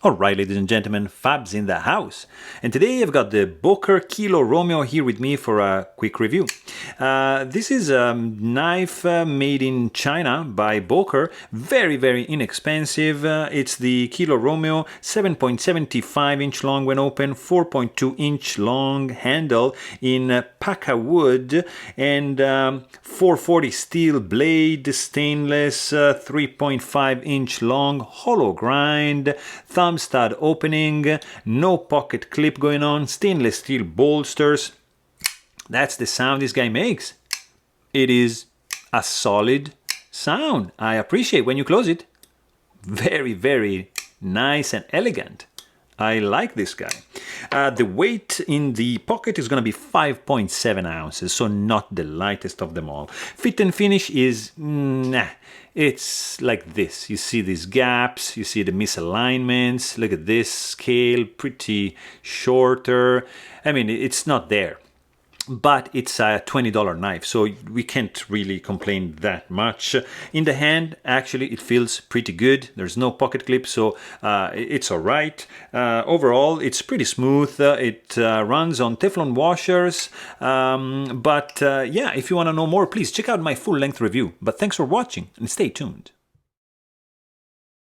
Alright, ladies and gentlemen, Fab's in the house. And today I've got the Boker Kilo Romeo here with me for a quick review. This is a knife made in China by Boker. Very, very inexpensive. It's the Kilo Romeo, 7.75 inch long when open, 4.2 inch long handle in Paca wood, and 440 steel blade, stainless, 3.5 inch long, hollow grind, thumb stud opening, no pocket clip going on, stainless steel bolsters. That's the sound this guy makes. It is a solid sound. I appreciate when you close it. Very, very nice and elegant. I like this guy. The weight in the pocket is going to be 5.7 ounces, so not the lightest of them all. Fit and finish is, it's like this. You see these gaps, you see the misalignments. Look at this scale, pretty shorter. I mean, it's not there. But it's a $20 knife, so we can't really complain that much. In the hand, actually, it feels pretty good. There's no pocket clip, so it's all right. Overall, it's pretty smooth. It runs on Teflon washers. Yeah, if you want to know more, please check out my full-length review. But thanks for watching, and stay tuned.